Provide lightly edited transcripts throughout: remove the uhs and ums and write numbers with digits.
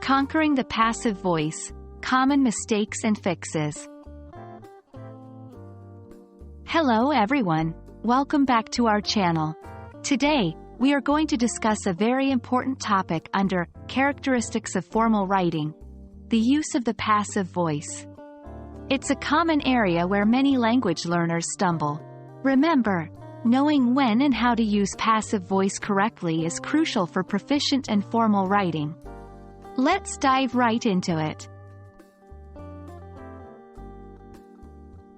Conquering the passive voice, common mistakes and fixes. Hello everyone, welcome back to our channel. Today, we are going to discuss a very important topic under characteristics of formal writing, the use of the passive voice. It's a common area where many language learners stumble. Remember, knowing when and how to use passive voice correctly is crucial for proficient and formal writing. Let's dive right into it.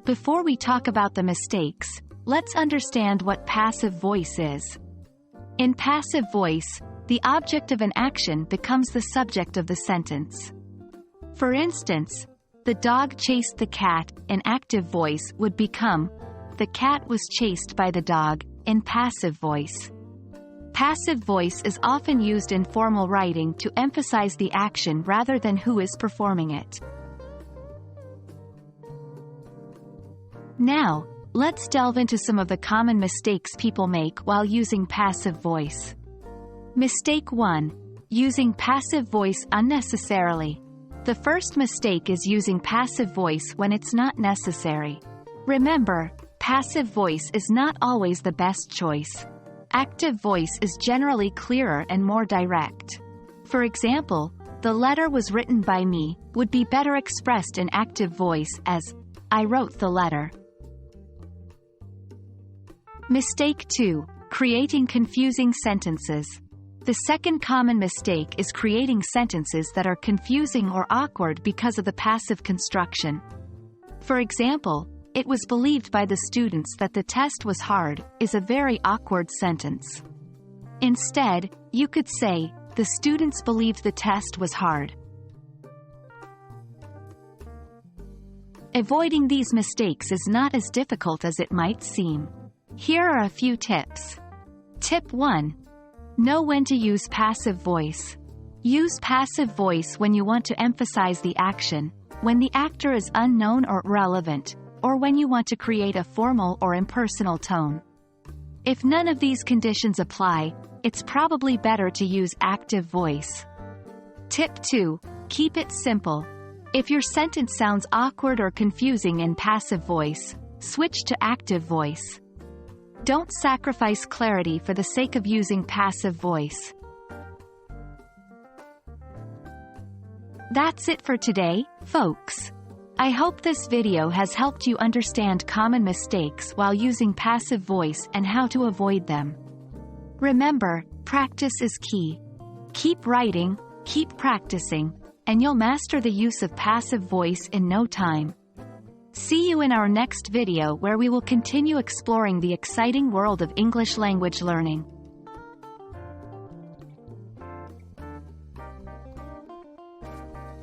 Before we talk about the mistakes, let's understand what passive voice is. In passive voice, the object of an action becomes the subject of the sentence. For instance, the dog chased the cat in active voice would become, the cat was chased by the dog, in passive voice. Passive voice is often used in formal writing to emphasize the action rather than who is performing it. Now, let's delve into some of the common mistakes people make while using passive voice. Mistake 1. Using passive voice unnecessarily. The first mistake is using passive voice when it's not necessary. Remember, passive voice is not always the best choice. Active voice is generally clearer and more direct. For example, the letter was written by me would be better expressed in active voice as, I wrote the letter. Mistake 2. Creating confusing sentences. The second common mistake is creating sentences that are confusing or awkward because of the passive construction. For example, it was believed by the students that the test was hard, is a very awkward sentence. Instead, you could say, the students believed the test was hard. Avoiding these mistakes is not as difficult as it might seem. Here are a few tips. Tip 1. Know when to use passive voice. Use passive voice when you want to emphasize the action, when the actor is unknown or irrelevant, or when you want to create a formal or impersonal tone. If none of these conditions apply, it's probably better to use active voice. Tip 2. Keep it simple. If your sentence sounds awkward or confusing in passive voice, switch to active voice. Don't sacrifice clarity for the sake of using passive voice. That's it for today, folks. I hope this video has helped you understand common mistakes while using passive voice and how to avoid them. Remember, practice is key. Keep writing, keep practicing, and you'll master the use of passive voice in no time. See you in our next video where we will continue exploring the exciting world of English language learning.